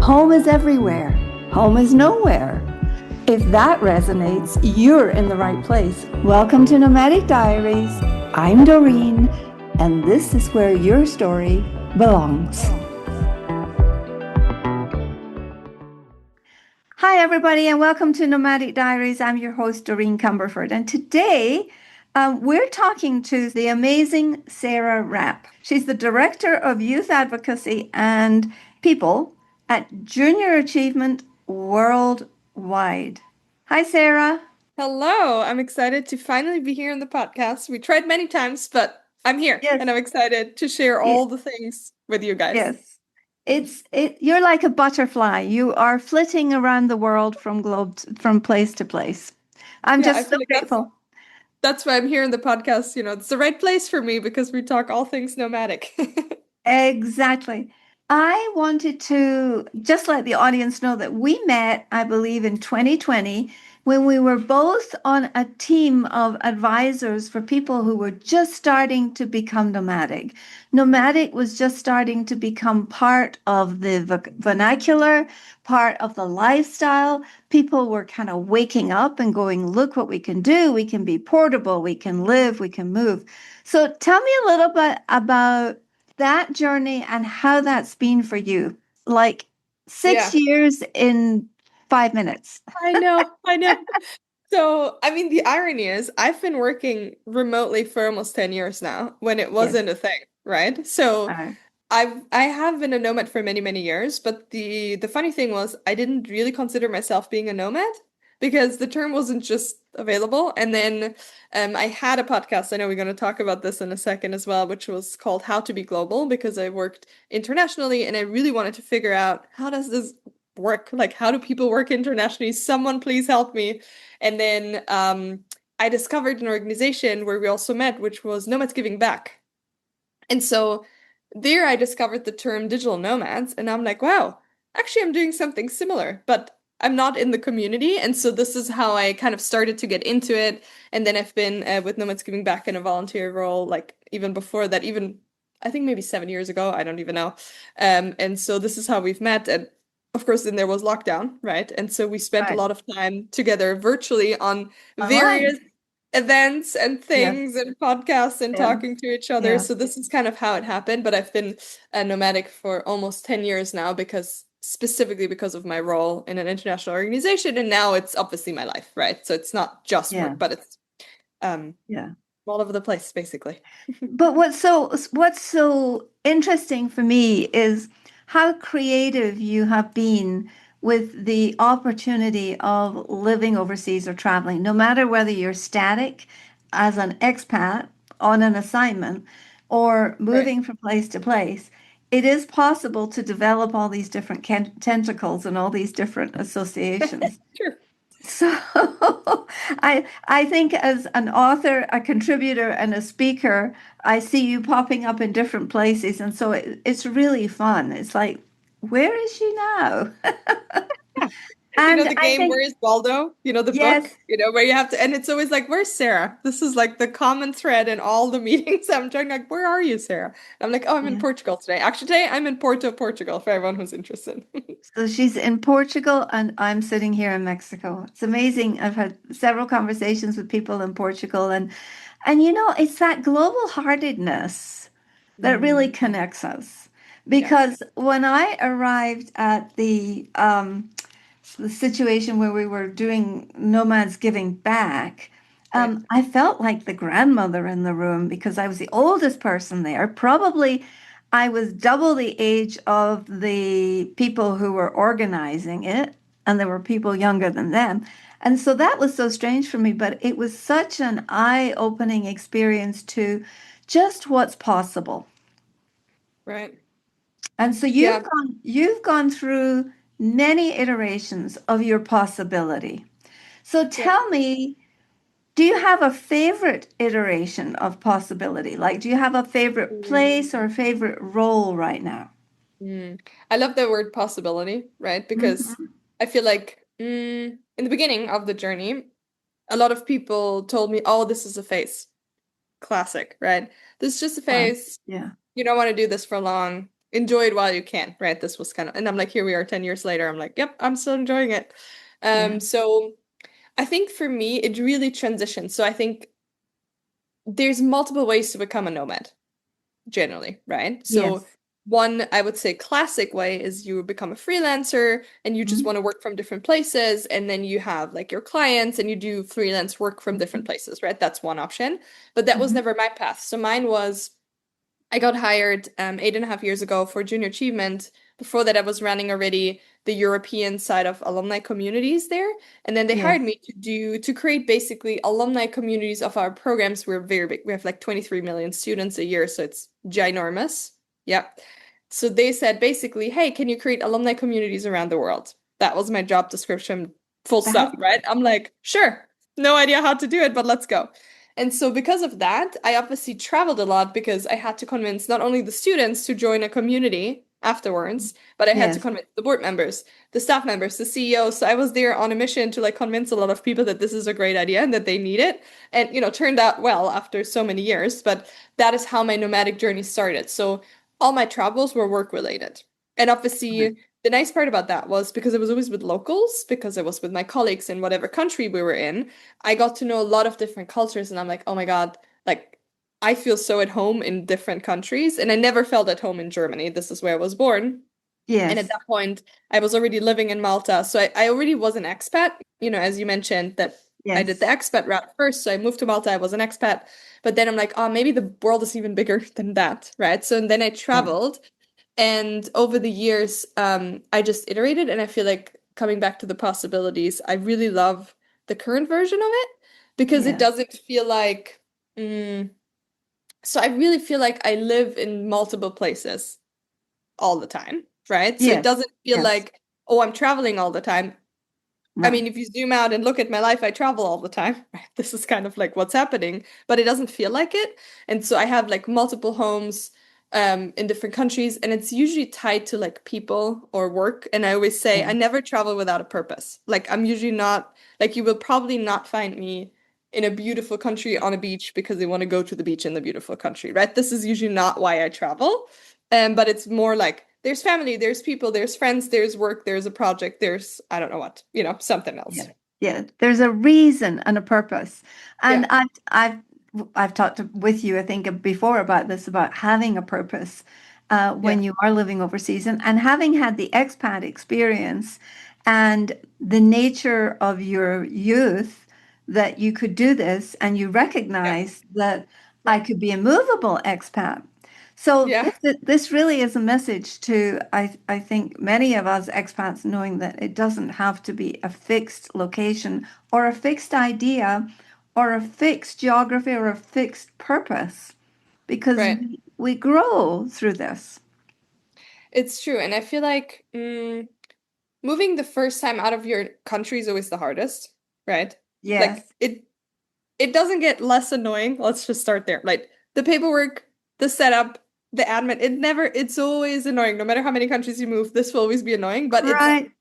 Home is everywhere. Home is nowhere. If that resonates, you're in the right place. Welcome to Nomadic Diaries. I'm Doreen, and this is where your story belongs. Hi, everybody, and welcome to Nomadic Diaries. I'm your host, Doreen Cumberford, and today we're talking to the amazing Sarah Rapp. She's the Director of Youth Advocacy and People at Junior Achievement Worldwide. Hi, Sarah. Hello, I'm excited to finally be here on the podcast. We tried many times, but I'm here Yes. and I'm excited to share all the things with you guys. Yes. You're like a butterfly. You are flitting around the world from place to place. I'm Yeah, I just so feel like grateful. that's why I'm here in the podcast. You know, it's the right place for me because we talk all things nomadic. Exactly. I wanted to just let the audience know that we met, I believe, in 2020 when we were both on a team of advisors for people who were just starting to become nomadic. Nomadic was just starting to become part of the vernacular, part of the lifestyle. People were kind of waking up and going, look what we can do. We can be portable, we can live, we can move. So tell me a little bit about that journey and how that's been for you. Like six Yeah, years in 5 minutes. I know, I know. So, I mean, the irony is I've been working remotely for almost 10 years now when it Yes. wasn't a thing, right? So, Uh, I have been a nomad for many, many years, but the funny thing was I didn't really consider myself being a nomad because the term wasn't just available. And then I had a podcast, I know we're going to talk about this in a second as well, which was called How to Be Global because I worked internationally and I really wanted to figure out how does this work? Like, how do people work internationally? Someone please help me. And then I discovered an organization where we also met, which was Nomads Giving Back. And so there I discovered the term digital nomads, and I'm like, wow, actually, I'm doing something similar, but I'm not in the community. And so this is how I kind of started to get into it. And then I've been with Nomads Giving Back in a volunteer role, like even before that, even I think maybe 7 years ago, I don't even know. And so this is how we've met. And of course, then there was lockdown, right? And so we spent a right. lot of time together virtually on Online. various events and Yes. things and podcasts and Yeah. talking to each other. Yeah. So this is kind of how it happened. But I've been a nomadic for almost 10 years now because specifically because of my role in an international organization. And now it's obviously my life, right? So it's not just Yeah. work, but it's um Yeah. all over the place, basically. But what's so interesting for me is how creative you have been with the opportunity of living overseas or traveling, no matter whether you're static as an expat on an assignment or Right. moving from place to place. It is possible to develop all these different tentacles and all these different associations. Sure. So I think as an author, a contributor, and a speaker, I see you popping up in different places, and so it's really fun. It's like, where is she now? You know And the I game think Where is Waldo? You know the yes, book, where you have to, and it's always like, "Where's Sarah?" This is like the common thread in all the meetings. I'm trying like, "Where are you, Sarah?" And I'm like, "Oh, I'm in yeah. Portugal today." Actually, today I'm in Porto, Portugal, for everyone who's interested. So she's in Portugal, and I'm sitting here in Mexico. It's amazing. I've had several conversations with people in Portugal, and it's that global heartedness that really Mm, connects us. yes. Because when I arrived at the situation where we were doing Nomads Giving Back, Right. I felt like the grandmother in the room because I was the oldest person there. Probably I was double the age of the people who were organizing it, and there were people younger than them. And so that was so strange for me, but it was such an eye-opening experience to just what's possible. Right. And so Yeah. you've gone through many iterations of your possibility. So Yeah. tell me, do you have a favorite iteration of possibility? Like, do you have a favorite place or a favorite role right now? Mm. I love the word possibility, right? Because Mhm. I feel like in the beginning of the journey, a lot of people told me, "Oh, this is a phase." Classic, right? This is just a Right. phase. Yeah. You don't want to do this for long. enjoy it while you can, right? This was kind of, and I'm like, here we are 10 years later. I'm like, yep, I'm still enjoying it. Yeah. So I think for me, it really transitioned. So I think there's multiple ways to become a nomad, generally, right? So Yes. one, I would say classic way is you become a freelancer and you just Mhm. want to work from different places, and then you have like your clients and you do freelance work from different places, right? That's one option. But that was Mhm. never my path. So mine was I got hired 8.5 years ago for junior achievement. Before that, I was running already the European side of alumni communities there. And then they hired Yes. me to create basically alumni communities of our programs. We're very big. We have like 23 million students a year, so it's ginormous. Yep. So they said basically, hey, can you create alumni communities around the world? That was my job description, full stop, That, right? I'm like, sure, no idea how to do it, but let's go. And so, because of that, I obviously traveled a lot because I had to convince not only the students to join a community afterwards, but I had to yes. convince the board members, the staff members, the CEO. So I was there on a mission to like convince a lot of people that this is a great idea and that they need it. And, turned out well after so many years. But that is how my nomadic journey started. So all my travels were work related. And Right. obviously, the nice part about that was because I was always with locals, because I was with my colleagues in whatever country we were in, I got to know a lot of different cultures, and I'm like, oh my God, like I feel so at home in different countries, and I never felt at home in Germany. This is where I was born. And at Yes. that point, I was already living in Malta. So I already was an expat, as you mentioned, that I did the Yes. expat route first. So I moved to Malta, I was an expat. But then I'm like, oh, maybe the world is even bigger than that, right? So and then I Yeah. traveled, and over the years, I just iterated, and I feel like coming back to the possibilities, I really love the current version of it because it Yes. doesn't feel like, mm, so I really feel like I live in multiple places all the time, right? So it Yes. doesn't feel Yes. like, oh, I'm traveling all the time. I No. mean, if you zoom out and look at my life, I travel all the time. Right? This is kind of like what's happening, but it doesn't feel like it. And so I have like multiple homes in different countries, and it's usually tied to like people or work. And I always say Yeah. I never travel without a purpose. Like I'm usually not like you will probably not find me in a beautiful country on a beach because they want to go to the beach in the beautiful country, right? This is usually not why I travel. But it's more like there's family, there's people, there's friends, there's work, there's a project, there's I don't know what, something Yeah. else. Yeah. There's a reason and a purpose. And Yeah, I've talked with you, I think, before about this, about having a purpose yeah, when you are living overseas, and having had the expat experience and the nature of your youth that you could do this, and you yeah, recognize that I yeah, could be a movable expat. So yeah, this really is a message to I think many of us expats, knowing that it doesn't have to be a fixed location or a fixed idea or a fixed geography or a fixed purpose, because right. we grow through this. It's true. And I feel like moving the first time out of your country is always the hardest, right? Like Yes. it doesn't get less annoying. Let's just start there. Like the paperwork, the setup, the admin, it's always annoying. No matter how many countries you move, this will always be annoying, but Right.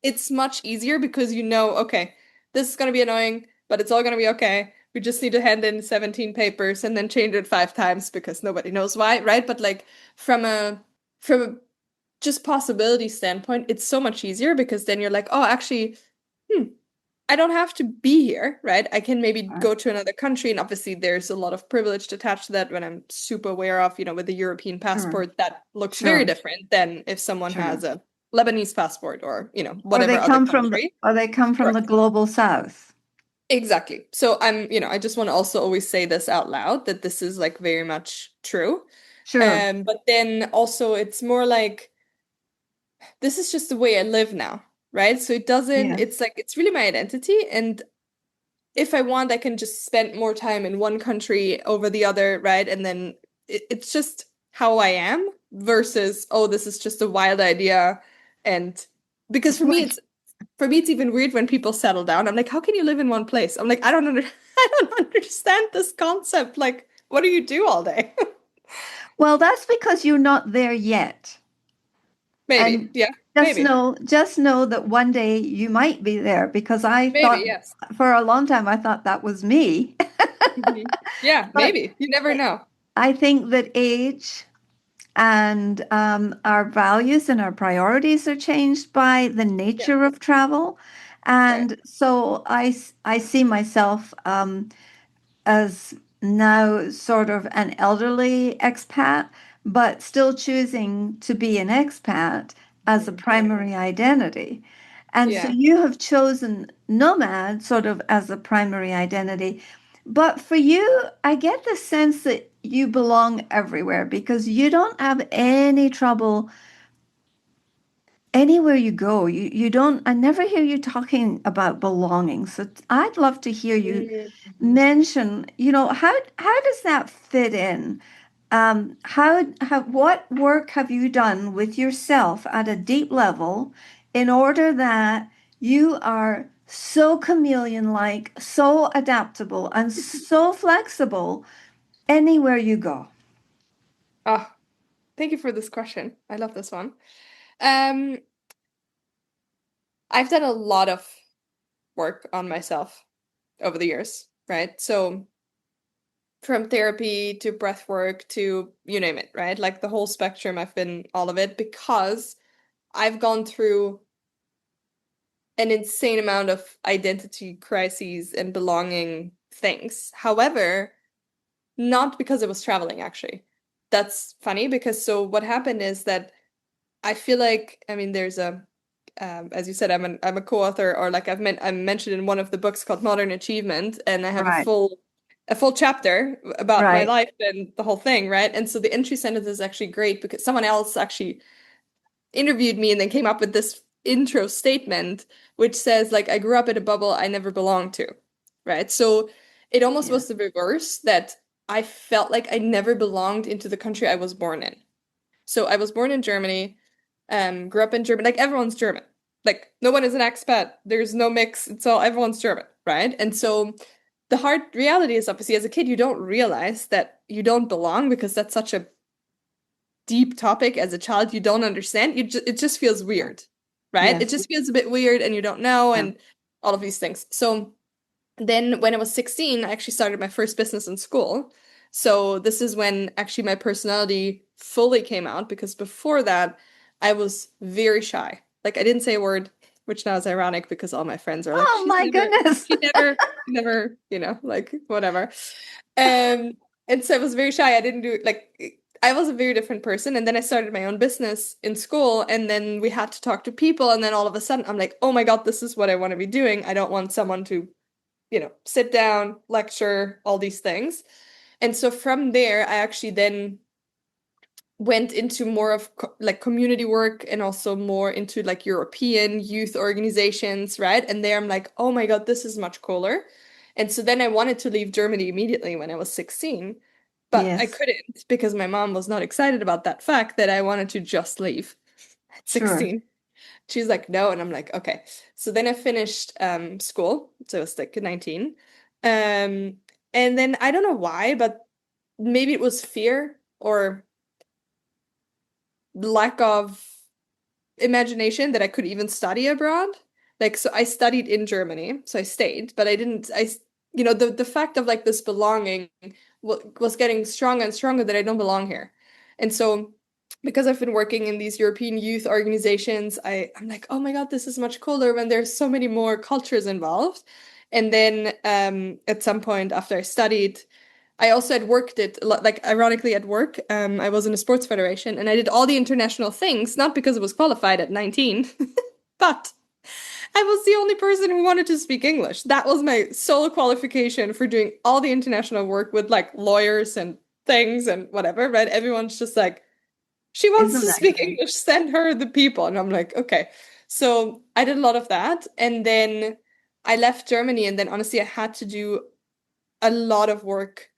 it's much easier because okay, this is gonna be annoying, but it's all gonna be okay. We just need to hand in 17 papers and then change it 5 times because nobody knows why, right? But like from a just possibility standpoint, it's so much easier because then you're like, oh, actually, hmm, I don't have to be here, right? I can maybe Right. go to another country, and obviously there's a lot of privilege attached to that when I'm super aware of, with the European Sure. passport, that looks very Sure. different than if someone Sure. has a Lebanese passport or, whatever other country. Or they come from Right. the global south. Exactly. So I just want to also always say this out loud that this is like very much true. Sure. But then also it's more like this is just the way I live now, right? So Yes. it's like, it's really my identity. And if I want, I can just spend more time in one country over the other, right? And then it's just how I am versus, oh, this is just a wild idea. And because for me, it's even weird when people settle down. I'm like, how can you live in one place? I'm like, I don't understand this concept. Like, what do you do all day? Well, that's because you're not there yet. Maybe, And yeah, maybe, just know that one day you might be there, because I maybe, thought yes. for a long time I thought that was me. Mhm. Yeah, But maybe. You never know. I think that age and our values and our priorities are changed by the Yeah, nature of travel. right. And so I see myself as now sort of an elderly expat, but still choosing to be an expat as a Right. primary identity. And so Yeah. you have chosen nomad sort of as a primary identity. But for you, I get the sense that you belong everywhere because you don't have any trouble anywhere you go. You don't, I never hear you talking about belonging. So I'd love to hear you Mhm. mention, how does that fit in? What work have you done with yourself at a deep level in order that you are so chameleon-like, so adaptable, and so flexible anywhere you go? Oh, thank you for this question. I love this one. Um, I've done a lot of work on myself over the years, right? So from therapy to breath work to you name it, right? Like the whole spectrum, I've been all of it because I've gone through an insane amount of identity crises and belonging things. However, not because I was traveling, actually. That's funny because so what happened is that I feel like, I mean, there's a, as you said, I'm a co-author, or like I'm mentioned in one of the books called Modern Achievement, and I have Right, a full chapter about my right. life and the whole thing, right? And so the entry sentence is actually great because someone else actually interviewed me and then came up with this intro statement, which says like I grew up in a bubble I never belonged to, right? So it almost Yeah. was the reverse that I felt like I never belonged into the country I was born in. So I was born in Germany, grew up in Germany. Like everyone's German. Like no one is an expat. There's no mix. It's all everyone's German, right? And so the hard reality is obviously as a kid you don't realize that you don't belong because that's such a deep topic as a child you don't understand. It just feels weird, right? It Yes. just feels a bit weird and you don't know Yeah. and all of these things. So then when I was 16, I actually started my first business in school. So this is when actually my personality fully came out because before that, I was very shy. Like I didn't say a word, which now is ironic because all my friends are like, Oh my goodness. she never, like whatever. Um, and so I was very shy. I didn't do like I was a very different person. And then I started my own business in school, and then we had to talk to people, and then all of a sudden I'm like, oh my God, this is what I want to be doing. I don't want someone to sit down, lecture, all these things. And so from there, I actually then went into more of like community work and also more into like European youth organizations, right? And there I'm like, oh my God, this is much cooler. And so then I wanted to leave Germany immediately when I was 16, but I Yes, couldn't because my mom was not excited about that fact that I wanted to just leave at sure. 16. She's like, no. And I'm like, okay. So then I finished school. So I was like 19. Um, and then I don't know why, but maybe it was fear or lack of imagination that I could even study abroad. Like, so I studied in Germany, so I stayed, but I didn't, the fact of like this belonging was getting stronger and stronger that I don't belong here. And so because I've been working in these European youth organizations, I'm like, oh my God, this is much cooler when there's so many more cultures involved. And then at some point after I studied, I also had worked it like ironically at work. I was in a sports federation and I did all the international things, not because I was qualified at 19, but I was the only person who wanted to speak English. That was my sole qualification for doing all the international work with like lawyers and things and whatever, right? Everyone's just like, she wants Isn't to that speak great? English, send her the people. And I'm like, okay. So I did a lot of that. And then I left Germany. And then honestly, I had to do a lot of work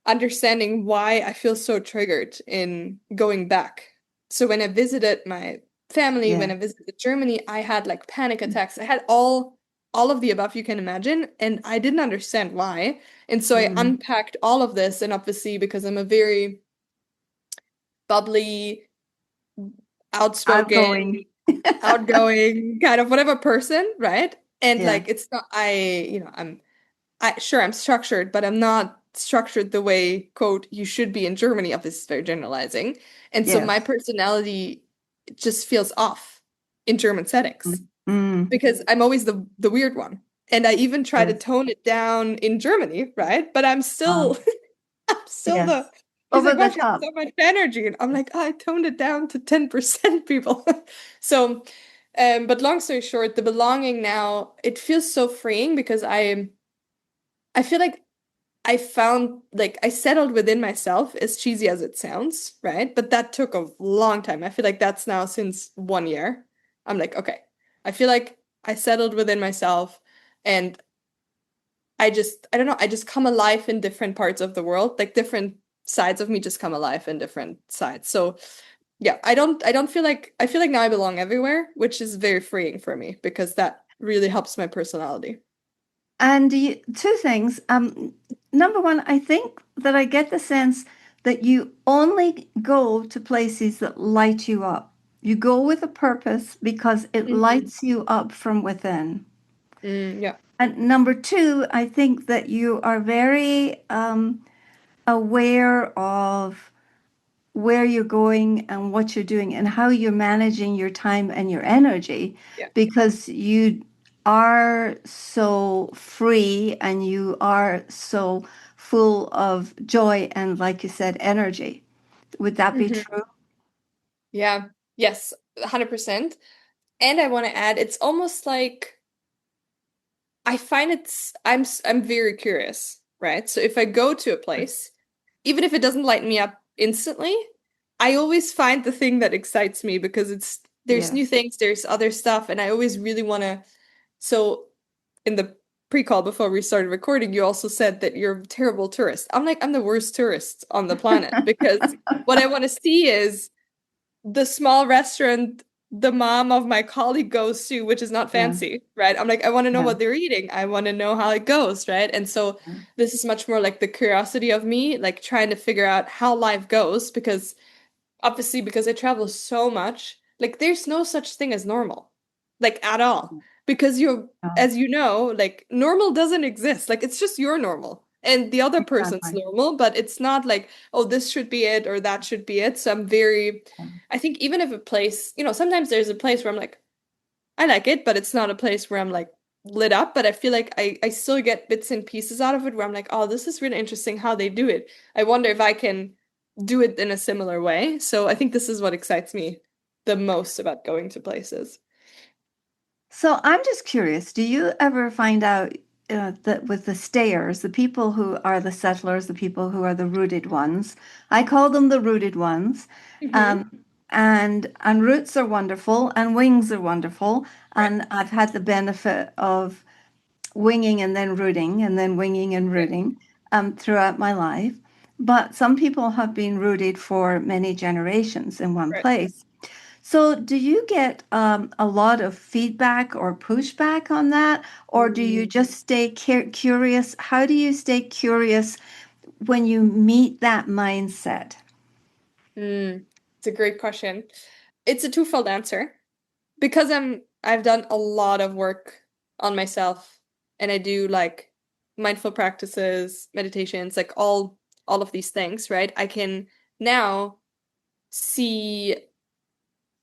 understanding why I feel so triggered in going back. So when I visited my family, when Yeah. I visited Germany, I had like panic attacks. I had all of the above you can imagine, and I didn't understand why. And so I Mm. unpacked all of this, and obviously because I'm a very bubbly, outspoken, Outgoing. outgoing, kind of whatever person, right? And Yeah. like it's not I, I'm structured, but I'm not structured the way, quote, you should be in Germany. Obviously, it's very generalizing. And so my Yes. personality just feels off in German settings Mm. because I'm always the weird one. And I even try to Yes. tone it down in Germany, right? But I'm still Um, I'm still the yes. he's Over like, the wow, you have top. so much energy. And I'm like, I toned it down to 10% people. So but long story short, the belonging now, it feels so freeing because I feel like I found like I settled within myself, as cheesy as it sounds, right? But that took a long time. I feel like that's now since 1 year. I'm like, okay, I feel like I settled within myself and I don't know, I just come alive in different parts of the world. Like different sides of me just come alive in different sides. So yeah, I don't feel like I feel like now I belong everywhere, which is very freeing for me because that really helps my personality. And two things. Number one, I think that I get the sense that you only go to places that light you up. You go with a purpose because it Hmm. lights you up from within. Yeah. And number two, I think that you are very aware of where you're going and what you're doing and how you're managing your time and your energy Yeah. because you are so free and you are so full of joy and, like you said, energy. Would that be Hmm. true? Yeah. Yes, 100%. And I want to add, it's almost like I find I'm very curious, right? So if I go to a place, even if it doesn't light me up instantly, I always find the thing that excites me because there's new Yes. things, there's other stuff, and I always really want to. So in the pre-call before we started recording, you also said that you're a terrible tourist. I'm like, I'm the worst tourist on the planet because what I want to see is the small restaurant the mom of my colleague goes to, which is not Yeah. fancy, right? I'm like, I want to know Yeah. what they're eating. I want to know how it goes, right? And so this is much more like the curiosity of me, like trying to figure out how life goes, because obviously, because I travel so much, like there's no such thing as normal, like at all. Because Yeah. as you know, like normal doesn't exist. Like it's just your normal and the other person's Exactly. normal, but it's not like, oh, this should be it or that should be it. So I think even if a place, sometimes there's a place where I'm like, I like it, but it's not a place where I'm like lit up. But I feel like I still get bits and pieces out of it where I'm like, oh, this is really interesting how they do it. I wonder if I can do it in a similar way. So I think this is what excites me the most about going to places. So I'm just curious, do you ever find out that with the stayers, the people who are the settlers, the people who are the rooted ones, I call them the rooted ones, Hmm. um, and roots are wonderful and wings are wonderful, Right. and I've had the benefit of winging and then rooting and then winging and Right. rooting throughout my life. But some people have been rooted for many generations in one Right. place. So, do you get a lot of feedback or pushback on that, or do you Mm. just stay curious? How do you stay curious when you meet that mindset? It's a great question. It's a twofold answer because I've done a lot of work on myself and I do like mindful practices, meditations, like all of these things, right? I can now see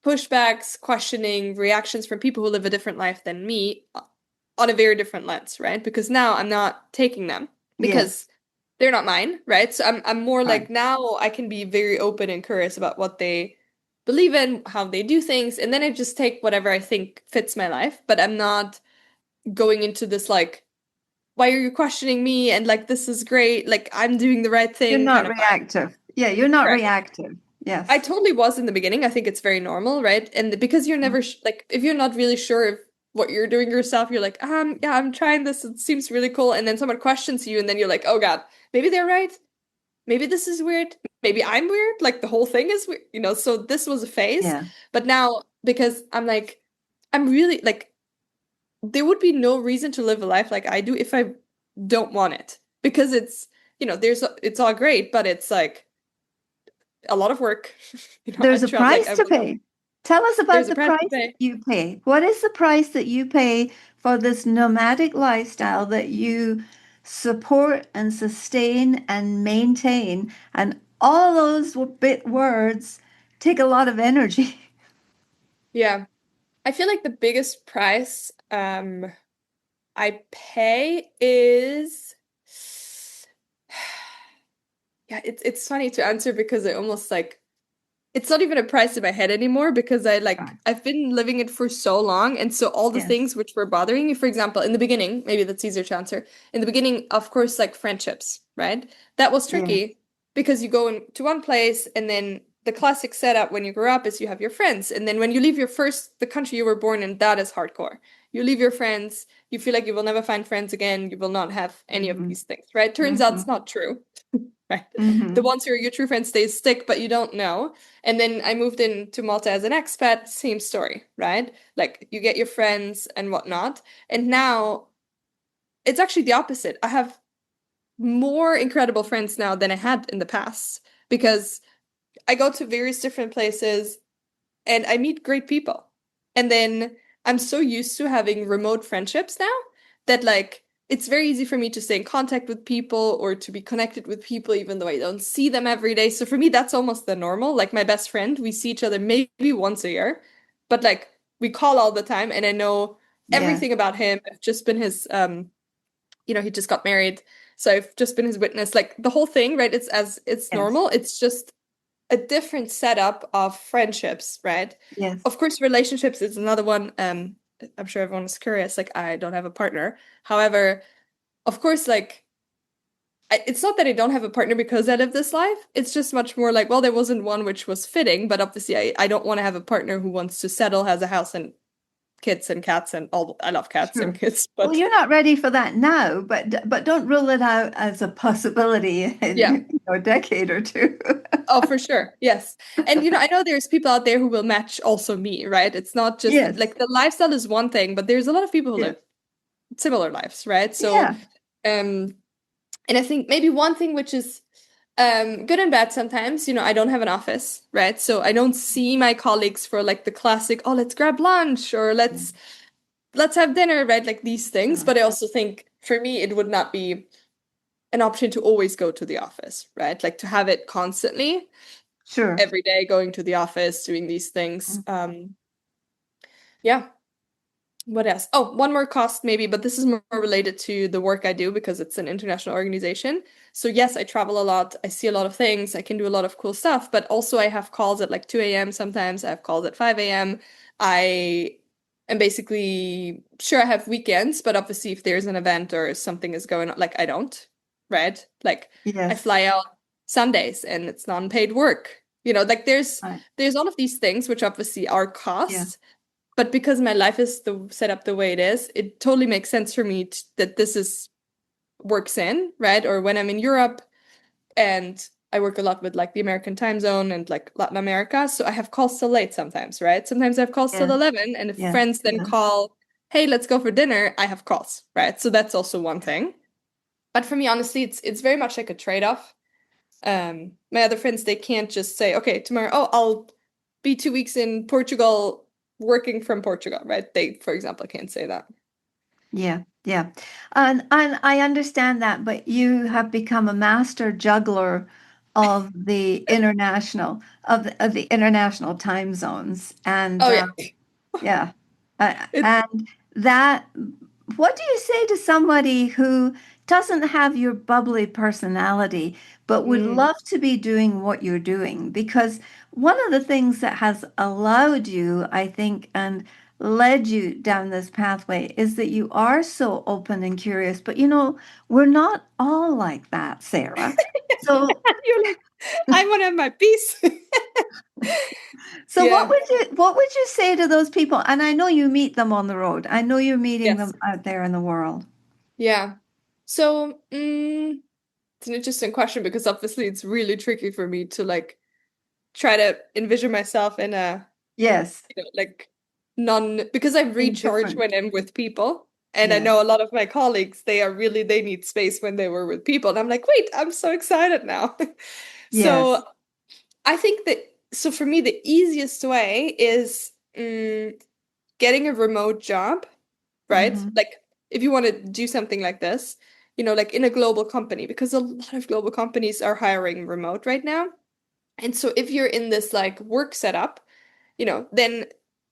pushbacks, questioning, reactions from people who live a different life than me on a very different lens, right? Because now I'm not taking them Yes, because they're not mine, right? So I'm more right. like now I can be very open and curious about what they believe in, how they do things, and then I just take whatever I think fits my life, but I'm not going into this like, why are you questioning me? And like this is great, like I'm doing the right You're thing kind not of vibe. reactive. Yeah, you're not Correct. reactive. I Yes. totally was in the beginning. I think it's very normal, right? And because you're never sh like if you're not really sure if what you're doing yourself, you're like, yeah, I'm trying this. It seems really cool. And then someone questions you, and then you're like, oh God, maybe they're right. Maybe this is weird. Maybe I'm weird. Like the whole thing is weird. So this was a phase. Yeah. But now, because I'm like, I'm really like, there would be no reason to live a life like I do if I don't want it. Because it's all great, but it's like a lot of work. I There's a travel like price I to work. pay. Tell us There's about a the price price to that pay. you pay. What is the price that you pay for this nomadic lifestyle that you support and sustain and maintain. And all those bit words take a lot of energy. Yeah. I feel like the biggest price I pay is yeah, it's funny to answer because I almost like it's not even a price in my head anymore because Right. I've been living it for so long, and so all the Yes. things which were bothering me, for example, in the beginning, maybe that's easier to answer. In the beginning, of course, like friendships, right? That was Yes. tricky because you go into one place and then the classic setup when you grow up is you have your friends, and then when you leave the country you were born in, that is hardcore. You leave your friends, you feel like you will never find friends again, you will not have any of Hmm. these things, right? Turns out Hmm. it's not true. Right. The Hmm. ones who are your true friends, they stick, but you don't know. And then I moved into Malta as an expat, same story, right? Like you get your friends and whatnot. And now it's actually the opposite. I have more incredible friends now than I had in the past because I go to various different places and I meet great people. And then I'm so used to having remote friendships now that like it's very easy for me to stay in contact with people or to be connected with people even though I don't see them every day. So for me that's almost the normal. Like my best friend, we see each other maybe once a year, but like we call all the time and I know Yes. everything about him. I've just been his he just got married. So I've just been his witness. Like the whole thing, right? It's Yes. normal. It's just a different setup of friendships, right? Yes. Of course, relationships is another one. I'm sure everyone is curious. Like, I don't have a partner. However, of course, like, it's not that I don't have a partner because I live this life. It's just much more like, well, there wasn't one which was fitting, but obviously, I don't want to have a partner who wants to settle, has a house and kids and cats and all. I love cats and Sure. kids, Well, but you're not ready for that now, but don't rule it out as a possibility yeah. in a decade or two. Oh, for sure. Yes. And I know there's people out there who will match also me, right? It's not just Yes. like the lifestyle is one thing, but there's a lot of people who Yes. live similar lives, right? So, Yeah. um, and I think maybe one thing which is good and bad sometimes, I don't have an office, right? So I don't see my colleagues for like the classic, oh, let's grab lunch or Yeah. let's have dinner, right? Like these things. Sure. But I also think for me it would not be an option to always go to the office, right? Like to have it constantly Sure. every day going to the office, doing these things. Yeah. What else? Oh, one more cost maybe, but this is more related to the work I do because it's an international organization. So yes, I travel a lot. I see a lot of things. I can do a lot of cool stuff, but also I have calls at like 2 a.m. sometimes. I have calls at 5 a.m. I am basically sure I have weekends, but obviously if there's an event or something is going on, like I don't, right? Like I Yes. fly out Sundays and it's non-paid work. Like there's Right. there's all of these things which obviously are Yeah. costs, but because my life is set up the way it is, it totally makes sense for me that this is works in, right? Or when I'm in Europe and I work a lot with like the American time zone and like Latin America, so I have calls till late sometimes, right? Sometimes I have calls till Yes. 11, and if Yes. friends then Yes. call, hey, let's go for dinner, I have calls, right? So that's also one thing. But for me, honestly, it's very much like a trade-off. My other friends, they can't just say, okay, tomorrow, oh, I'll be 2 weeks in Portugal working from Portugal, right? They, for example, can't say that. Yeah. Yeah. And I understand that, but you have become a master juggler of the international time zones, and Oh yeah. yeah, It's and that. What do you say to somebody who doesn't have your bubbly personality, but would mm, love to be doing what you're doing? Because one of the things that has allowed you, I think, and led you down this pathway is that you are so open and curious. But we're not all like that, Sarah. So, you're like, I want to have my peace. so Yeah. what would you say to those people? And I know you meet them on the road. I know you're meeting Yes. them out there in the world. Yeah. So, it's an interesting question because obviously it's really tricky for me to like try to envision myself in a Yes. like non because I recharge Indifferent. when I'm with people. And I Yes. know a lot of my colleagues, they need space when they were with people. And I'm like, wait, I'm so excited now. So Yes. I think that so for me the easiest way is getting a remote job, right? Hmm. Like if you want to do something like this, like in a global company, because a lot of global companies are hiring remote right now. And so if you're in this like work setup, then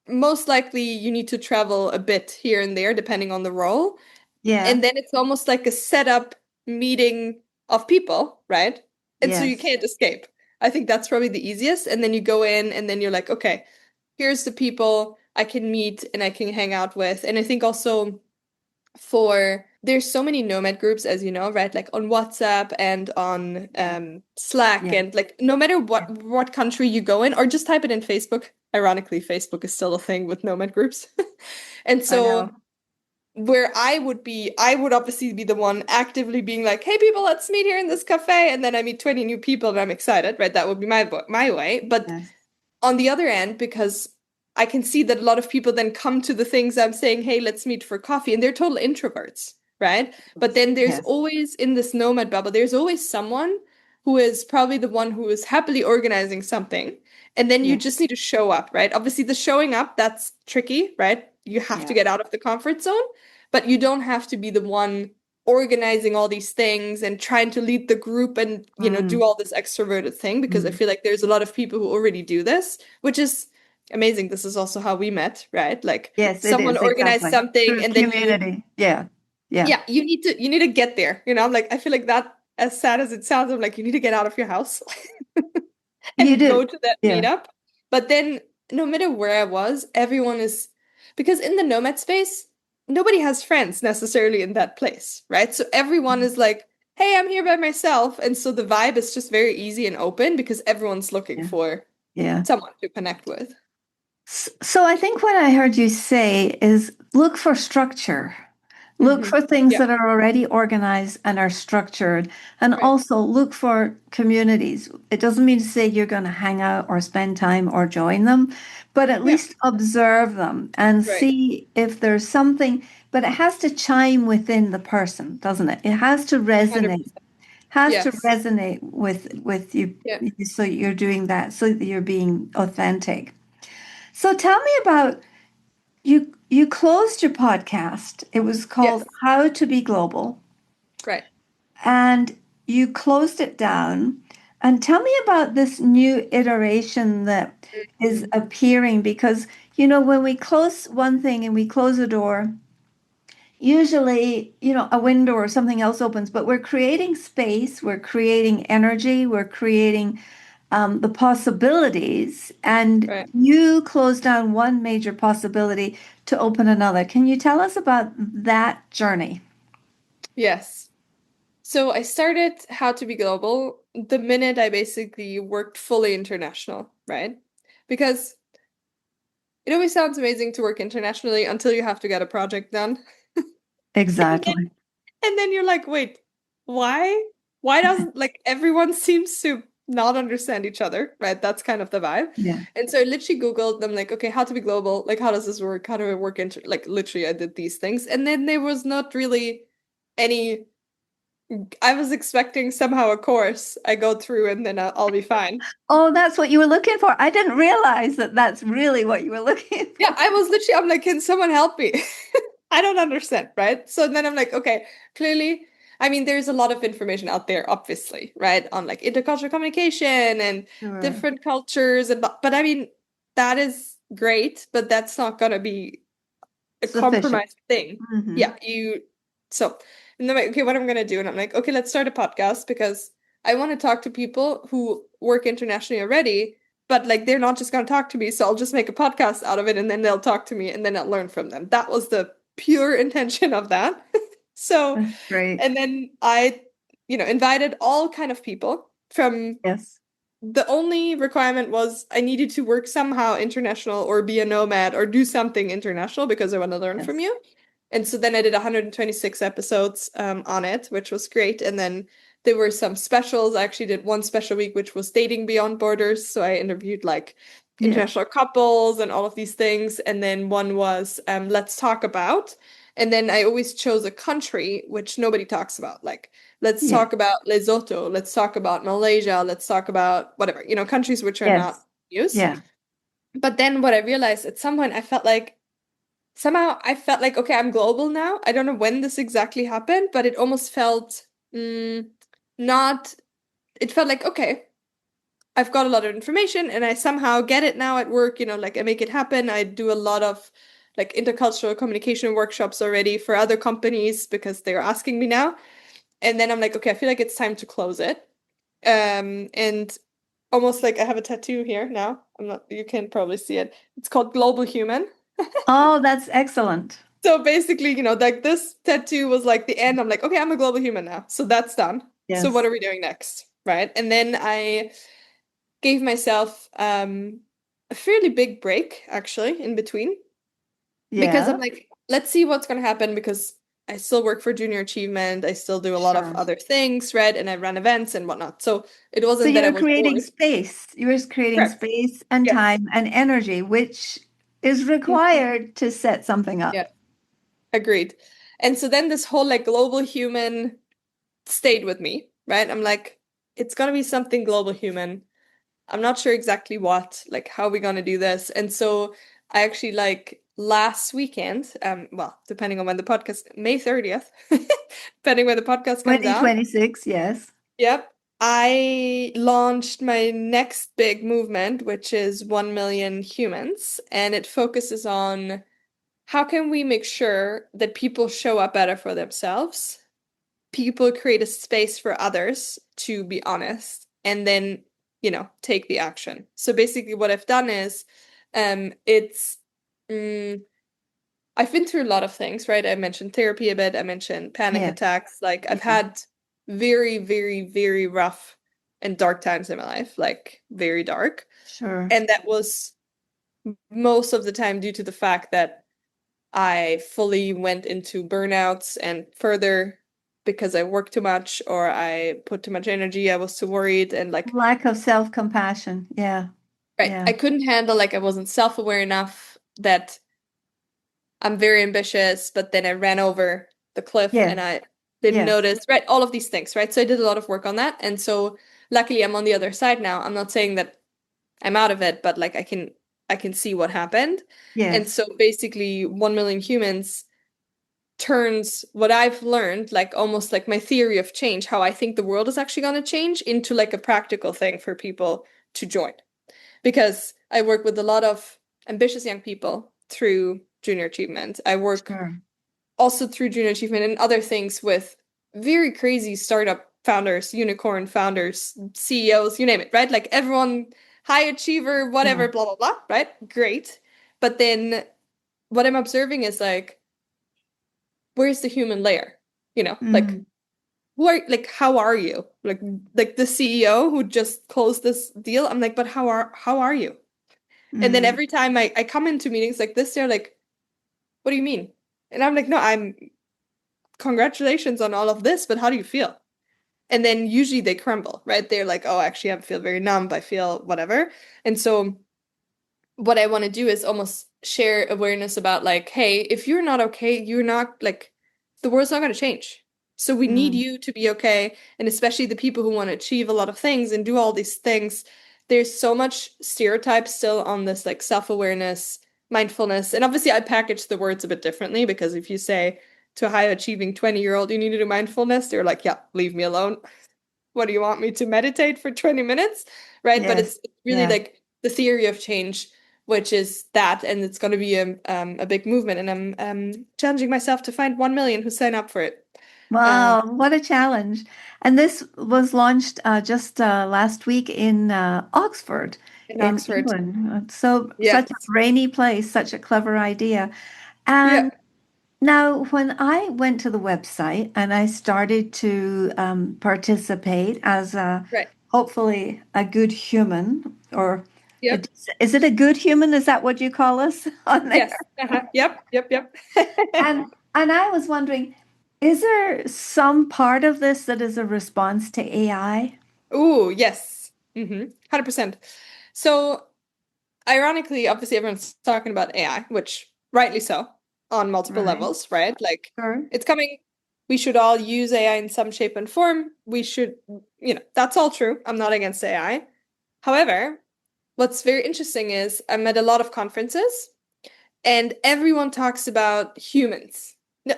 most likely you need to travel a bit here and there depending on the role. Yeah. And then it's almost like a setup meeting of people, right? And so you Yes. can't escape. I think that's probably the easiest. And then you go in and then you're like, okay, here's the people I can meet and I can hang out with. And I think also there's so many nomad groups, as you know, right? Like on WhatsApp and on Yeah. Slack, Yeah. and like no matter Yeah. what country you go in, or just type it in Facebook. Ironically, Facebook is still a thing with nomad groups. And I so know. where I would obviously be the one actively being like, hey people, let's meet here in this cafe, and then I meet 20 new people and I'm excited, right? That would be my way. But Yes. on the other end, because I can see that a lot of people then come to the things I'm saying, hey, let's meet for coffee, and they're total introverts, right? But Yes. then there's Yes. always in this nomad bubble, there's always someone who is probably the one who is happily organizing something. And then you Yeah. just need to show up, right? Obviously, the showing up, that's tricky, right? You have to Yeah. get out of the comfort zone, but you don't have to be the one organizing all these things and trying to lead the group and do Mm, all this extroverted thing, because I mm. feel like there's a lot of people who already do this, which is amazing. This is also how we met, right? Like Yes, it someone is organized exactly something through and then community. Yeah. Yeah. yeah, you need to get there. I'm like, I feel like that, as sad as it sounds, I'm like, you need to get out of your house You and do. go to that Yeah. meetup. But then no matter where I was, everyone is, because in the nomad space, nobody has friends necessarily in that place, right? So everyone is like, hey, I'm here by myself. And so the vibe is just very easy and open because everyone's looking Yeah. for Yeah. someone to connect with. So I think what I heard you say is look for structure. Look Hmm. for things Yeah, that are already organized and are structured, and right. also look for communities. It doesn't mean to say you're going to hang out or spend time or join them, but at Yeah, least observe them and right. see if there's something, but it has to chime within the person, doesn't it? It has 100%. to Yes. resonate with you, Yeah. so you're doing that, so that you're being authentic. So tell me about you closed your podcast. It was called Yes. How to Be Global, Right. and you closed it down. And tell me about this new iteration that is Mhm. appearing, because when we close one thing and we close a door, usually, a window or something else opens, but we're creating space, we're creating energy, we're creating the possibilities, and Right. you close down one major possibility to open another. Can you tell us about that journey? Yes. So I started How to Be Global the minute I basically worked fully international, right? Because it always sounds amazing to work internationally until you have to get a project done. And then Exactly. and then you're like, wait, why? Why doesn't like everyone seems to not understand each other, right? That's kind of the vibe. Yeah. And so I literally Googled them like, okay, how to be global, like how does this work? How do I work into like literally I did these things. And then there was not really any I was expecting somehow a course I go through and then I'll be fine. Oh, that's what you were looking for. I didn't realize that that's really what you were looking Yeah, for. I was literally, I'm like, can someone help me? I don't understand, right? So then I'm like, okay, clearly, I mean, there's a lot of information out there, obviously, right? On like intercultural communication and Sure. different cultures and but I mean, that is great, but that's not gonna be a Sufficient. compromised thing. Hmm. Yeah, so and then I'm like, okay, what am I gonna do? And I'm like, okay, let's start a podcast because I want to talk to people who work internationally already, but like they're not just gonna talk to me, so I'll just make a podcast out of it and then they'll talk to me and then I'll learn from them. That was the pure intention of that. So, That's great. and then I, invited all kind of people from Yes. the only requirement was I needed to work somehow international or be a nomad or do something international because I want to learn from Yes. you. And so then I did 126 episodes on it, which was great. And then there were some specials. I actually did one special week, which was dating beyond borders. So I interviewed like Yeah. international couples and all of these things. And then one was let's talk about. And then I always chose a country which nobody talks about. Like let's Yeah. talk about Lesotho, let's talk about Malaysia, let's talk about whatever, countries which are not Yes. used. Yeah. But then what I realized at some point, I felt like somehow I felt like, okay, I'm global now. I don't know when this exactly happened, but it almost felt not, it felt like, okay, I've got a lot of information and I somehow get it now at work, like I make it happen. I do a lot of like intercultural communication workshops already for other companies because they're asking me now. And then I'm like, okay, I feel like it's time to close it. And almost like I have a tattoo here now. I'm not, you can probably see it. It's called Global Human. Oh, that's excellent. So basically, like this tattoo was like the end. I'm like, okay, I'm a global human now. So that's done. So what Yes. are we doing next? Right. And then I gave myself a fairly big break actually in between because I'm Yeah, like, let's see what's going to happen because I still work for Junior Achievement. I still do a lot of sure. other things, right? And I run events and whatnot. So it So wasn't that I you're was creating bored. space. You're creating Correct. space and Yes. time and energy, which is Mhm. required to set something up. Yeah, agreed. And so then this whole like global human stayed with me, right? I'm like, it's gonna be something global human. I'm not sure exactly what, like how we gonna do this. And so I actually like last weekend, well, depending on when the podcast, May 30th, depending when the podcast comes out. 2026, yes. Yep. I launched my next big movement, which is 1 million humans, and it focuses on how can we make sure that people show up better for themselves, people create a space for others to be honest, and then, take the action. So basically what I've done is, it's, mm, I've been through a lot of things, right? I mentioned therapy a bit. I mentioned panic Yes. attacks. Like I've Yeah. had very, very, very rough and dark times in my life, like very dark. Sure. And that was most of the time due to the fact that I fully went into burnouts and further because I worked too much or I put too much energy. I was too worried and like, Lack of self-compassion. Yeah. right, Yeah. I couldn't handle like I wasn't self-aware enough that I'm very ambitious, but then I ran over the cliff and Yes. I didn't Yes. notice, right? All of these things, right? So I did a lot of work on that. And so luckily I'm on the other side now. I'm not saying that I'm out of it, but like I can see what happened. And Yes. so basically 1 million humans turns what I've learned, like almost like my theory of change, how I think the world is actually going to change into like a practical thing for people to join. Because I work with a lot of ambitious young people through Junior Achievement. I work Sure. also through Junior Achievement and other things with very crazy startup founders, unicorn founders, CEOs, you name it, right? Like everyone, high achiever, Yeah. whatever, blah, blah, blah, right? Great. But then what I'm observing is like, where's the human layer? Like Mm. like how are you? Like the CEO who just closed this deal. I'm like, but how are you? And then Mm. every time I come into meetings like this, they're like, what do you mean? And I'm like, no, I'm congratulations on all of this, but how do you feel? And then usually they crumble, right? They're like, oh, actually, I feel very numb. I feel whatever. And so what I want to do is almost share awareness about like, hey, if you're not okay, you're not like the world's not going to change. So we need Mm. you to be okay. And especially the people who want to achieve a lot of things and do all these things, there's so much stereotype still on this like self-awareness, mindfulness. And obviously I package the words a bit differently because if you say to a high achieving 20-year-old you need to do mindfulness, they're like, yeah, leave me alone. What do you want me to meditate for 20 minutes? Right? But Yes. it's really Yeah. like the theory of change, which is that, and it's going to be a big movement. And I'm challenging myself to find 1 million who sign up for it. Um, Wow, what a challenge. And this was launched just last week in Oxford, in in Oxford. England. So, such a Yes. rainy place, such a clever idea. Yeah. And now, when I went to the website and I started to participate as Right. hopefully a good human, or Yep. is it a good human? Is that what you call us on Yes. there? Yep. Yep. Yep. And I was wondering, is there some part of this that is a response to AI? Ooh, yes. 100%. So ironically, obviously everyone's talking about AI, which rightly so, on multiple Right. levels, right? Like Sure. it's coming. We should all use AI in some shape and form. We should, that's all true. I'm not against AI. However, what's very interesting is I'm at a lot of conferences and everyone talks about humans.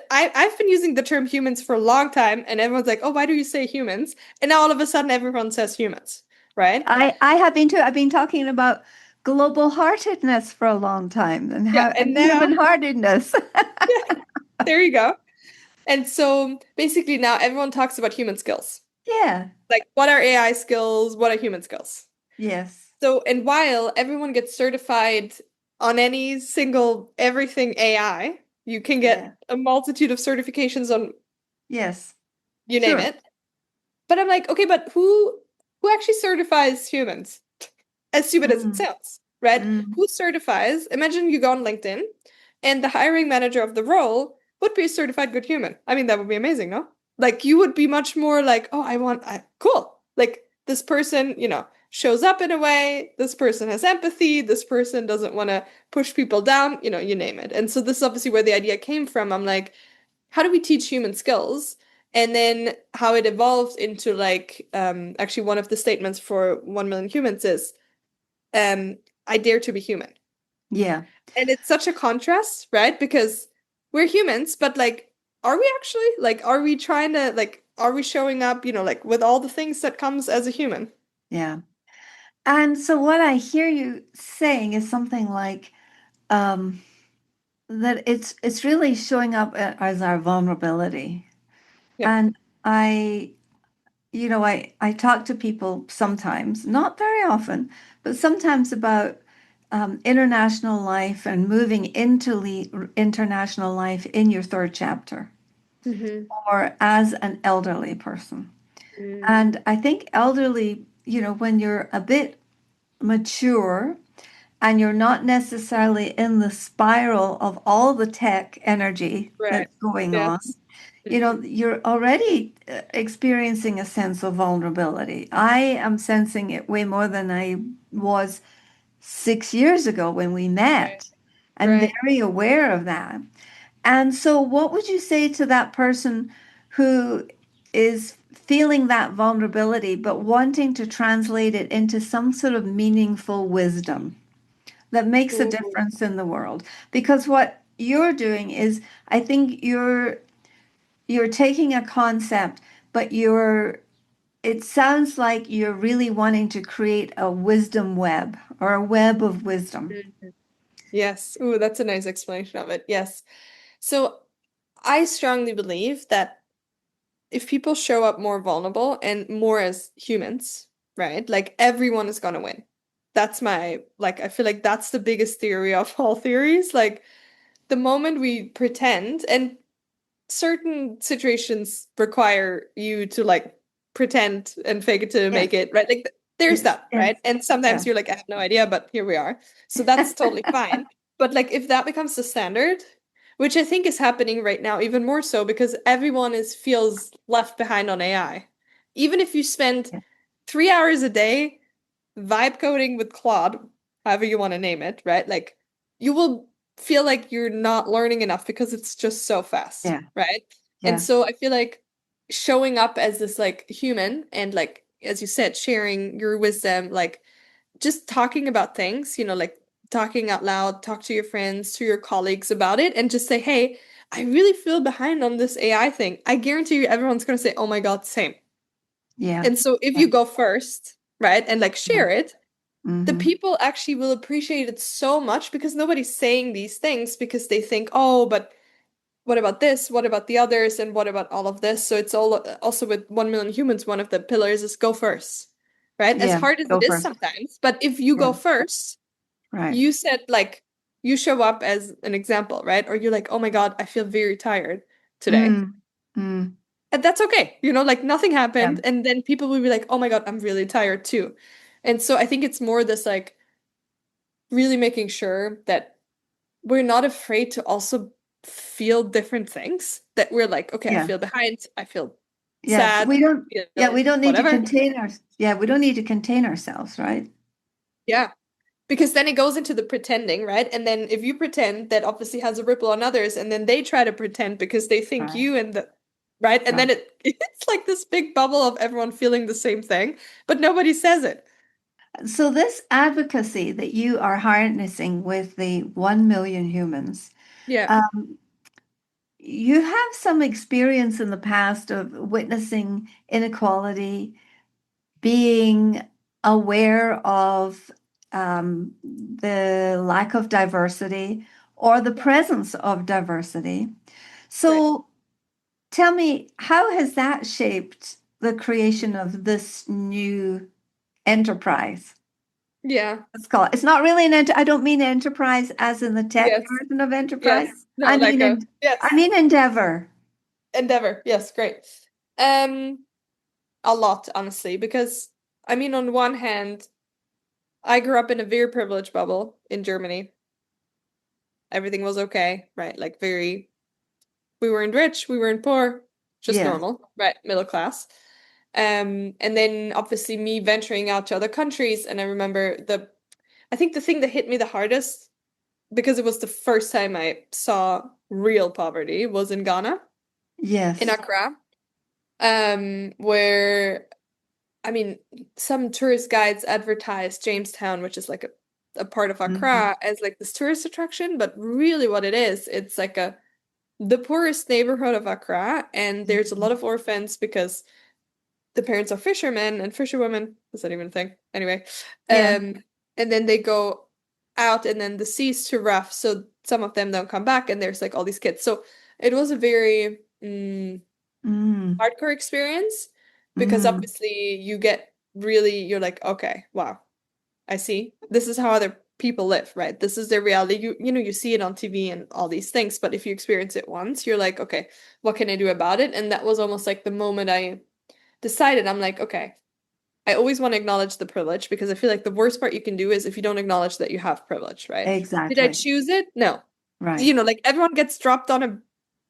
I've been using the term humans for a long time, and everyone's like, oh, why do you say humans? And now all of a sudden everyone says humans, right? I have been too. I've been talking about global heartedness for a long time and Yeah, how and and now, human heartedness. yeah, there you go. And so basically now everyone talks about human skills. Yeah. Like, what are AI skills? What are human skills? Yes. So, and while everyone gets certified on any single everything AI, you can Yeah. get a multitude of certifications on Yes. you name Sure. it. But I'm like, okay, but who actually certifies humans? As stupid as it Mm, sounds, right? mm, Who certifies? Imagine you go on LinkedIn and the hiring manager of the role would be a certified good human. I mean, that would be amazing, no? Like you would be much more like, oh, cool. Like this person, shows up in a way, this person has empathy, this person doesn't want to push people down, you name it. And so this is obviously where the idea came from. I'm like, how do we teach human skills? And then how it evolved into like actually one of the statements for 1 million humans is um I dare to be human. yeah. And it's such a contrast, right? Because we're humans, but like are we actually? Like are we trying to like are we showing up, like with all the things that comes as a human? Yeah. And so what I hear you saying is something like um, that it's really showing up as our vulnerability. Yep. And I, I talk to people sometimes, not very often, but sometimes about international life and moving into international life in your third chapter Mm-hmm. or as an elderly person. Mm, And I think elderly, when you're a bit mature and you're not necessarily in the spiral of all the tech energy right. that's going on, Yes. Mm-hmm. you're already experiencing a sense of vulnerability. I am sensing it way more than I was 6 years ago when we Right. met. I'm Right. very aware of that. And so, what would you say to that person who is feeling that vulnerability, but wanting to translate it into some sort of meaningful wisdom that makes a Ooh. difference in the world? Because what you're doing is, I think you're taking a concept, but it sounds like you're really wanting to create a wisdom web or a web of wisdom. Mhm. Yes. Ooh, that's a nice explanation of it. Yes. So I strongly believe that if people show up more vulnerable and more as humans, right? Like everyone is gonna win. That's I feel like that's the biggest theory of all theories. Like the moment we pretend, and certain situations require you to like pretend and fake it to Yeah, make it, right? Like there's it's that, yes, right? And yeah. sometimes you're like, I have no idea, but here we are. So that's totally fine. But like if that becomes the standard, which I think is happening right now, even more so because everyone is feels left behind on AI. Even if you spend Yeah. 3 hours a day vibe coding with Claude, however you want to name it, right? Like you will feel like you're not learning enough because it's just so fast, Yeah. right? And Yeah. so I feel like showing up as this like human and like as you said, sharing your wisdom, like just talking about things, like talking out loud, talk to your friends, to your colleagues about it, and just say, hey, I really feel behind on this AI thing. I guarantee you everyone's gonna say, oh my God, same. Yeah. And so if Yeah. you go first, right, and like Yeah. share it, the Hmm. people actually will appreciate it so much because nobody's saying these things because they think, oh, but what about this? What about the others? And what about all of this? So it's all also with 1 million humans, one of the pillars is go first, right? As Yeah. hard as Go it is first. sometimes, but if you Yeah. go first, Right. you said like you show up as an example, right? Or you're like, oh my God, I feel very tired today. Mm. Mm. And that's okay. Like nothing Yeah. happened. And then people will be like, oh my God, I'm really tired too. And so I think it's more this like really making sure that we're not afraid to also feel different things. That we're like, okay, I Yeah. feel behind, I feel Yeah. sad, We don't, I yeah, feel we don't need to whatever. contain our, yeah, we don't need to contain ourselves, right? Yeah. Because then it goes into the pretending, right? And then if you pretend, that obviously has a ripple on others, and then they try to pretend because they think Right. you and the right, and Right. then it's like this big bubble of everyone feeling the same thing, but nobody says it. So this advocacy that you are harnessing with the 1 million humans, Yeah, um, you have some experience in the past of witnessing inequality, being aware of the lack of diversity or the presence of diversity. right. So tell me, how has that shaped the creation of this new enterprise? Yeah. Let's call it. It's not really an I don't mean enterprise as in the tech Yes. version of enterprise. Yes. No, like a I yes. mean endeavor. Endeavor. Yes, great. Um, a lot, honestly, because I mean, on one hand, I grew up in a very privileged bubble in Germany. Everything was okay, right? Like very, we weren't rich, we weren't poor, just Yeah. normal, right? Middle class. And then obviously me venturing out to other countries, and I remember I think the thing that hit me the hardest, because it was the first time I saw real poverty, was in Ghana, in Yes. Accra, where I mean, some tourist guides advertise Jamestown, which is like a part of Mhm. Accra, as like this tourist attraction, but really what it is, it's like the poorest neighborhood of Accra, and there's a lot Mhm. of orphans because the parents are fishermen and fisherwomen. Is that even a thing? Anyway, Yeah. and then they go out, and then the sea's too rough, so some of them don't come back, and there's like all these kids. So it was a very Mm. hardcore experience because Mm. obviously you're like, okay, wow, I see. This is how other people live, right? This is their reality. You see it on TV and all these things, but if you experience it once, you're like, okay, what can I do about it? And that was almost like the moment I decided, I'm like, okay, I always want to acknowledge the privilege because I feel like the worst part you can do is if you don't acknowledge that you have privilege, right? Did I Exactly. choose it? No. Right. Like everyone gets dropped on a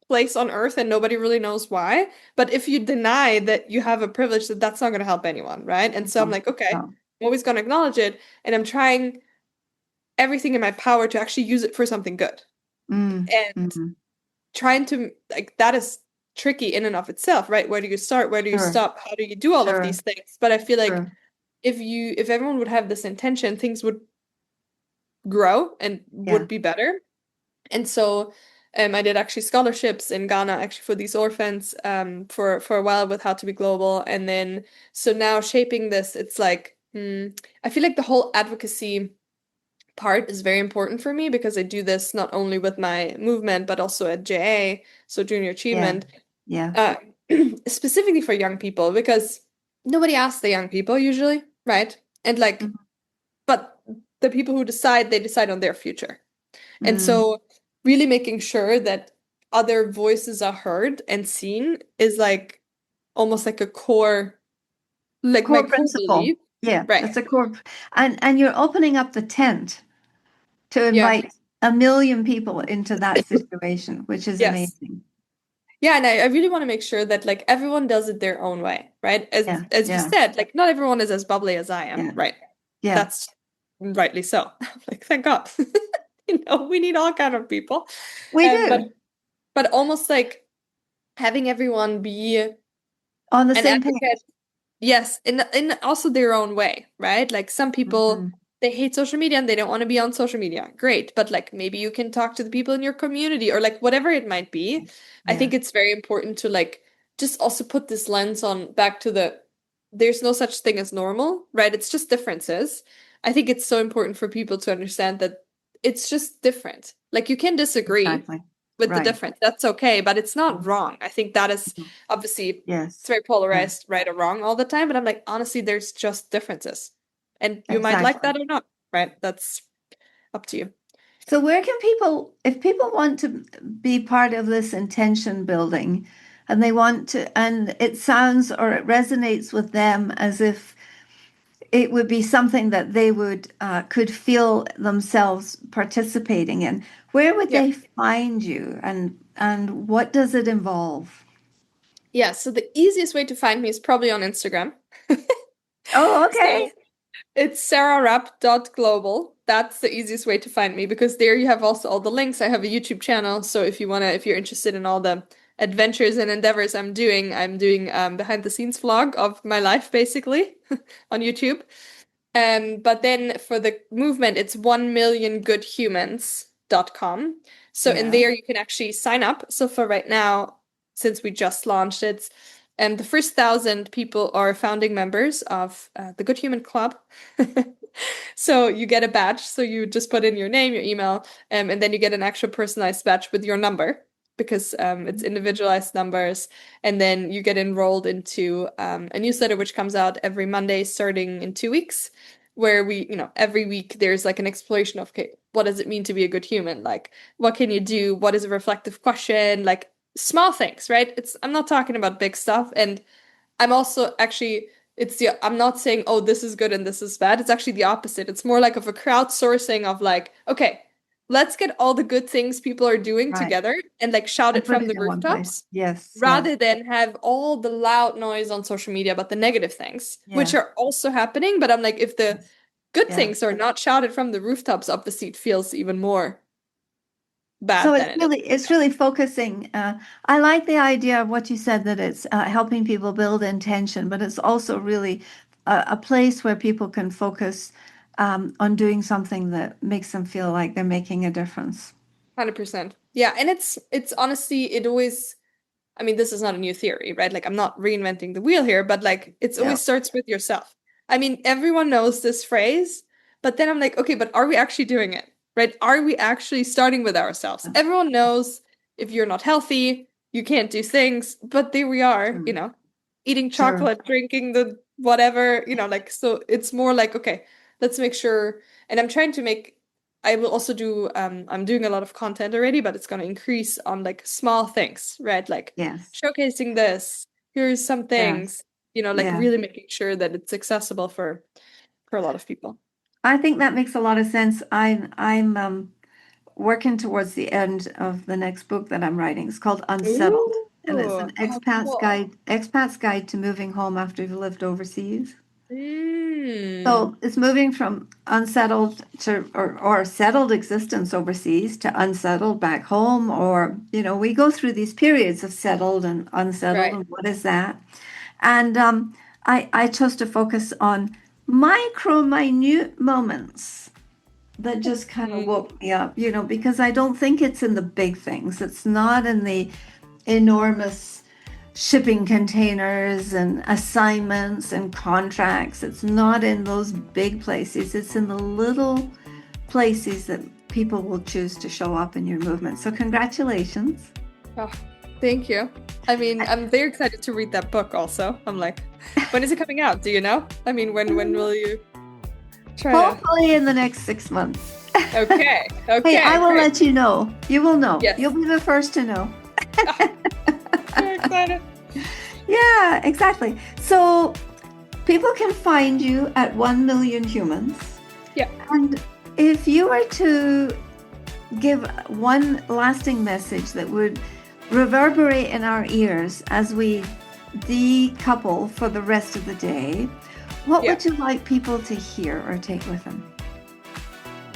place on earth and nobody really knows why. But if you deny that you have a privilege, that's not going to help anyone, right? And so I'm No. like, okay, No. I'm always going to acknowledge it, and I'm trying everything in my power to actually use it for something good. Mm. And Mm. trying to like that is tricky in and of itself, right? Where do you start? Where do you Sure. stop? How do you do all of Sure. these things? But I feel like Sure. if everyone would have this intention, things would grow and Yeah. would be better. And so I did actually scholarships in Ghana actually for these orphans for a while with How to Be Global. And then so now shaping this, it's like I feel like the whole advocacy part is very important for me because I do this not only with my movement but also at JA, so Junior Yeah. Achievement, Yeah. uh, specifically for young people because nobody asks the young people usually, right? And like, Mm. but the people who decide, they decide on their future. And Mm. so really making sure that other voices are heard and seen is like almost like a core, like my Core core principle. belief. Yeah, Right. that's a core. And you're opening up the tent to Yeah. invite 1 million people into that situation, which is Yes. amazing. Yeah, and I really want to make sure that like everyone does it their own way, right? Yeah. As you Yeah. said, like not everyone is as bubbly as I am, Yeah. right? Yeah. That's rightly so. Like thank God. We need all kind of people. We Um, but do. but almost like having everyone be On the an same page. advocate. Yes, in also their own way, right? Like some people Mhm. they hate social media and they don't want to be on social media. Great, but like maybe you can talk to the people in your community or like whatever it might be. I Yeah. think it's very important to like just also put this lens on back to there's no such thing as normal, right? It's just differences. I think it's so important for people to understand that it's just different. Like you can disagree Exactly. with the Right. difference. That's okay, but it's not Mhm. wrong. I think that is obviously it's Yes. very Yeah. polarized, right or wrong all the time, but I'm like, honestly, there's just differences. And you might like Exactly. that or not, right? That's up to you. So where can people, if people want to be part of this intention building and they want to, and it sounds or it resonates with them as if it would be something that they would could feel themselves participating in, where would Yeah. they find you and what does it involve? Yeah. So the easiest way to find me is probably on Instagram. Oh, So okay. it's sarahrapp.global. That's the easiest way to find me because there you have also all the links. I have a YouTube channel. So if you're interested in all the adventures and endeavors I'm doing behind the scenes vlog of my life basically on YouTube. But then for the movement, it's 1milliongoodhumans.com. So in Yeah. there, you can actually sign up. So for right now, since we just launched it, the first 1,000 people are founding members of the Good Human Club. So you get a badge. So you just put in your name, your email, and then you get an actual personalized badge with your number because it's individualized numbers. And then you get enrolled into a newsletter which comes out every Monday starting in 2 weeks, where we, every week there's like an exploration of, okay, what does it mean to be a good human? Like, what can you do? What is a reflective question? Like small things, right? I'm not talking about big stuff. And I'm also actually, I'm not saying, oh, this is good and this is bad. It's actually the opposite. It's more like of a crowdsourcing of like, okay, let's get all the good things people are doing Right. together and like shout And it put from it the in one place. rooftops Yes. rather than have all the loud noise on social media about the negative things, which Yeah. are also happening. But I'm like, if the good Yeah. things are not shouted from the rooftops, obviously it feels even more bad So than it is. it's really focusing. I like the idea of what you said, that it's helping people build intention, but it's also really a place where people can focus on doing something that makes them feel like they're making a difference. 100%. Yeah, and it's honestly, it always, I mean, this is not a new theory, right? Like I'm not reinventing the wheel here, but like it's Yeah. always starts with yourself. I mean, everyone knows this phrase, but then I'm like, okay, but are we actually doing it? Right? Are we actually starting with ourselves? Everyone knows if you're not healthy, you can't do things, but there we are, True. eating Sure. chocolate, drinking the whatever, like so it's more like, okay, let's make sure. And I will also do I'm doing a lot of content already, but it's gonna increase on like small things, right? Like Yes. showcasing this, here's some Yes. things, like Yeah. really making sure that it's accessible for a lot of people. I think that makes a lot of sense. I'm working towards the end of the next book that I'm writing. It's called Unsettled, and it's an Oh, cool. expat's guide to moving home after you've lived overseas. Mm. So it's moving from unsettled to or settled existence overseas to unsettled back home, or we go through these periods of settled and unsettled, Right. and what is that? And I chose to focus on minute moments that just kind of woke me up, because I don't think it's in the big things. It's not in the enormous shipping containers and assignments and contracts. It's not in those big places. It's in the little places that people will choose to show up in your movement. So congratulations. Oh, thank you. I mean, I'm very excited to read that book also. I'm like, when is it coming out? Do you know? I mean, when will you try to... Hopefully in the next 6 months. Okay. Hey, I will great. let you know. You will know. Yes. You'll be the first to know. Very excited. Yeah, exactly. So people can find you at 1 Million Humans. Yeah. And if you were to give one lasting message that would reverberate in our ears as we decouple for the rest of the day, what would you like people to hear or take with them?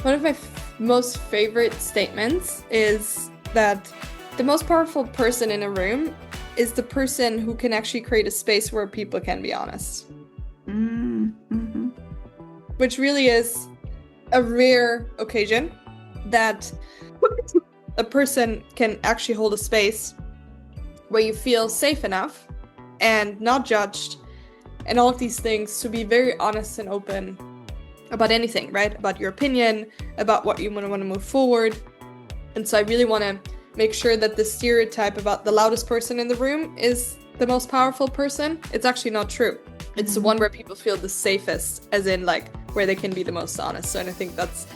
One of my most favorite statements is that the most powerful person in a room is the person who can actually create a space where people can be honest. Mm-hmm. Which really is a rare occasion that a person can actually hold a space where you feel safe enough and not judged and all of these things to be very honest and open about anything, right? About your opinion, about what you want to move forward. And so I really want to make sure that the stereotype about the loudest person in the room is the most powerful person. It's actually not true. It's the one where people feel the safest, as in like where they can be the most honest. So, and I think that's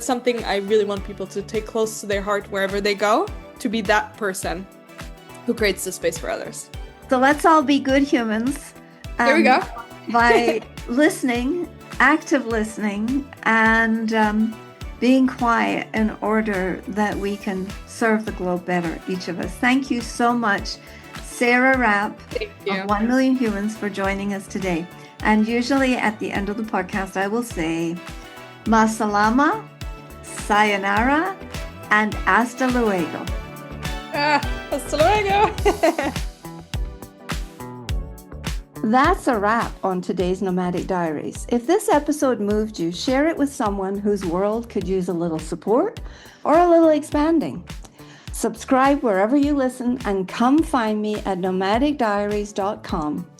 something I really want people to take close to their heart wherever they go, to be that person who creates the space for others. So let's all be good humans. There we go. By listening, active listening, and being quiet in order that we can serve the globe better, each of us. Thank you so much, Sarah Rapp of 1 Million Humans, for joining us today. And usually at the end of the podcast, I will say, Masalama, sayonara, and hasta luego. Hasta luego. That's a wrap on today's Nomadic Diaries. If this episode moved you, share it with someone whose world could use a little support or a little expanding. Subscribe wherever you listen and come find me at nomadicdiaries.com.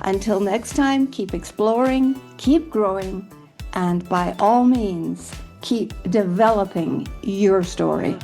Until next time, keep exploring, keep growing, and by all means, keep developing your story.